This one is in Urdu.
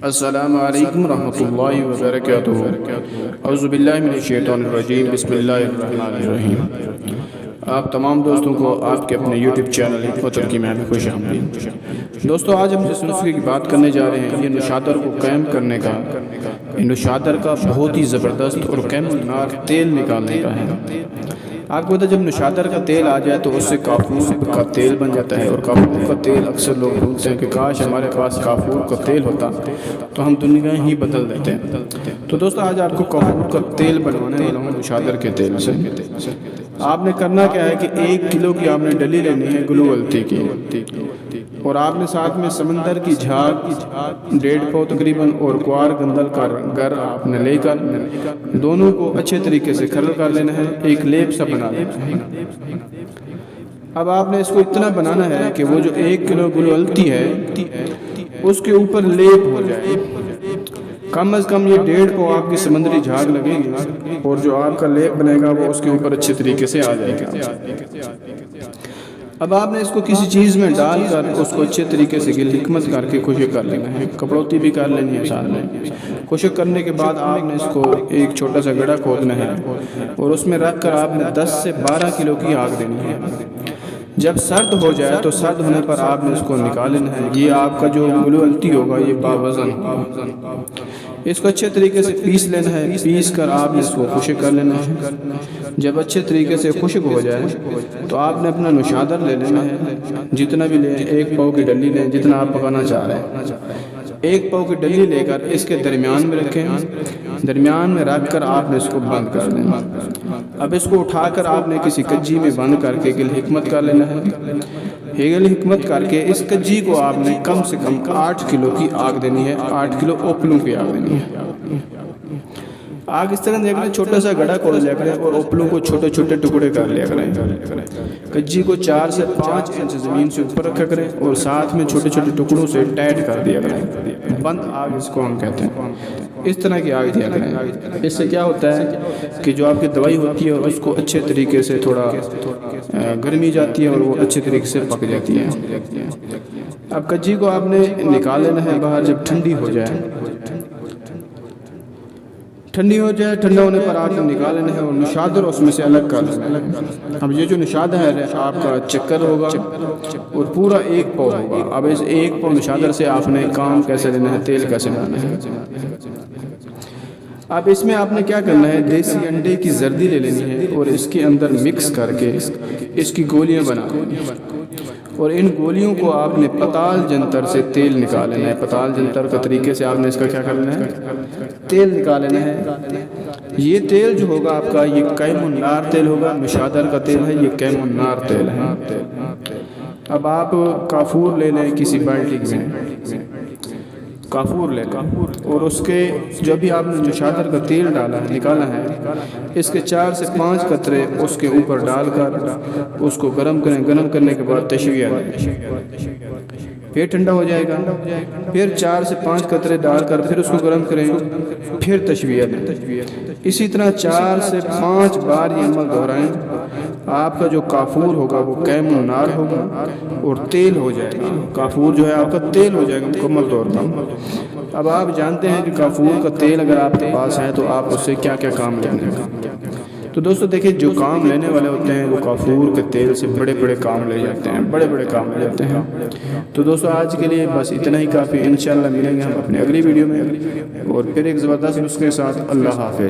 السلام علیکم ورحمۃ اللہ وبرکاتہ۔ اعوذ باللہ من الشیطان الرجیم، بسم اللہ الرحمن الرحیم۔ آپ تمام دوستوں کو آپ کے اپنے یوٹیوب چینل حکمت ترکی میں خوش آمدید۔ دوستو، آج ہم جس نسخے کی بات کرنے جا رہے ہیں، یہ نوشادر کو قائم کرنے کا، نوشادر کا بہت ہی زبردست اور قیم النار تیل نکالنے کا ہے۔ آپ کو پتہ جب نوشادر کا تیل آ جائے تو اس سے کافور کا تیل بن جاتا ہے، اور کافور کا تیل اکثر لوگ بھولتے ہیں کہ کاش ہمارے پاس کافور کا تیل ہوتا تو ہم دنیا ہی بدل دیتے ہیں۔ تو دوستو، آج آپ کو کافور کا تیل بنوانے والا ہوں نوشادر کے تیل سے۔ آپ نے کرنا کیا ہے کہ 1 کلو کی آپ نے ڈلی لینی ہے گلوولتی کی، اور آپ نے ساتھ میں سمندر کی جھاگ 1.5 پاؤ تقریباً اور کوار گندل کا گر آپ نے لے کر دونوں کو اچھے طریقے سے کھرل کر لینا ہے، ایک لیپ سا بنا لینا ہے۔ اب آپ نے اس کو اتنا بنانا ہے کہ وہ جو 1 کلو گلوولتی ہے اس کے اوپر لیپ ہو جائے، کم از کم یہ 1.5 پاؤ آپ کی سمندری جھاگ لگے گی، اور جو آپ کا لیپ بنے گا وہ اس کے اوپر اچھے طریقے سے آ جائے گا۔ اب آپ نے اس کو کسی چیز میں ڈال کر اس کو اچھے طریقے سے حکمت کر کے خشک کر لینا ہے، کپڑوتی بھی کر لینی ہے ساتھ میں۔ خشک کرنے کے بعد آپ نے اس کو ایک چھوٹا سا گڑھا کھودنا ہے، اور اس میں رکھ کر آپ نے 10 سے 12 کلو کی آگ دینی ہے۔ جب سرد ہو جائے تو سرد ہونے پر آپ نے اس کو نکال لینا ہے۔ یہ آپ کا جو گلوولتی ہوگا یہ باوزن ہوگا، اس کو اچھے طریقے سے پیس لینا ہے۔ پیس کر آپ نے اس کو خشک کر لینا ہے۔ جب اچھے طریقے سے خشک ہو جائے تو آپ نے اپنا نوشادر لے لینا ہے، جتنا بھی لیں، 1 پاؤ کی ڈلی لیں جتنا آپ پکانا چاہ رہے ہیں۔ 1 پاؤ کی ڈلی لے کر اس کے درمیان میں رکھیں، درمیان میں رکھ کر آپ نے اس کو بند کر دینا۔ اب اس کو اٹھا کر آپ نے کسی کجی میں بند کر کے گل حکمت کر لینا ہے۔ ہیگل حکمت کر کے اس کجی کو آپ نے کم سے کم 8 کلو کی آگ دینی ہے، 8 کلو اوپلوں کی آگ دینی ہے۔ آگ اس طرح دیا کریں، چھوٹا سا گڑھا کھود لیا کریں اور اوپلوں کو چھوٹے چھوٹے ٹکڑے کر لیا کریں۔ کجی کو 4 سے 5 انچ زمین سے اوپر رکھا کریں، اور ساتھ میں چھوٹے چھوٹے ٹکڑوں سے ٹائٹ کر دیا کریں۔ بند آگ اس کو ہم کہتے ہیں۔ اس طرح کی آگ دیا کریں۔ اس سے کیا ہوتا ہے کہ جو آپ کی دوائی ہوتی ہے اس کو اچھے طریقے سے تھوڑا گرمی جاتی ہے اور وہ اچھے طریقے سے پک جاتی ہے۔ اب کجی کو آپ نے نکال لینا ہے باہر، جب ٹھنڈی ہو جائے، ٹھنڈا ہونے پر آپ نے نکال لینا ہے، اور نوشادر اس میں سے الگ کر لینا ہے۔ اب یہ جو نوشادر ہے آپ کا چکر ہوگا اور پورا 1 پاؤ ہوگا۔ اب اس 1 پاؤ نوشادر سے آپ نے کام کیسے لینا ہے، تیل کیسے لینا ہے۔ اب اس میں آپ نے کیا کرنا ہے، دیسی انڈے کی زردی لے لینی ہے، اور اس کے اندر مکس کر کے اس کی گولیاں بنا لینی ہیں، اور ان گولیوں کو آپ نے پتال جنتر سے تیل نکال لینا ہے۔ پتال جنتر کا طریقے سے آپ نے اس کا کیا کرنا ہے، تیل نکال لینا ہے۔ یہ تیل جو ہوگا آپ کا، یہ قیم النار تیل ہوگا، نوشادر کا تیل ہے، یہ قیم النار تیل ہے۔ اب آپ کافور لے لیں کسی بالٹی میں، کافور لے لیں، اور اس کے جو بھی آپ نے نوشادر کا تیل ڈالا ہے نکالا ہے، اس کے 4 سے 5 قطرے اس کے اوپر ڈال کر اس کو گرم کریں۔ گرم کرنے کے بعد تشویہ دیں، پھر ٹھنڈا ہو جائے گا، پھر 4 سے 5 قطرے ڈال کر پھر اس کو گرم کریں، پھر تشویہ دیں۔ اسی طرح 4 سے 5 بار یہ عمل دہرائیں۔ آپ کا جو کافور ہوگا وہ قیم النار ہوگا اور تیل ہو جائے گا۔ کافور جو ہے آپ کا تیل ہو جائے گا مکمل طور پر۔ اب آپ جانتے ہیں کہ کافور کا تیل اگر آپ کے پاس ہے تو آپ اس سے کیا کیا کام لینے ہیں۔ تو دوستو دیکھیں، جو کام لینے والے ہوتے ہیں وہ کافور کے تیل سے بڑے بڑے کام لے جاتے ہیں، بڑے بڑے کام لے جاتے ہیں۔ تو دوستو آج کے لیے بس اتنا ہی کافی۔ انشاءاللہ ملیں گے ہم اپنی اگلی ویڈیو میں اور پھر ایک زبردست نسخے کے ساتھ۔ اللہ حافظ۔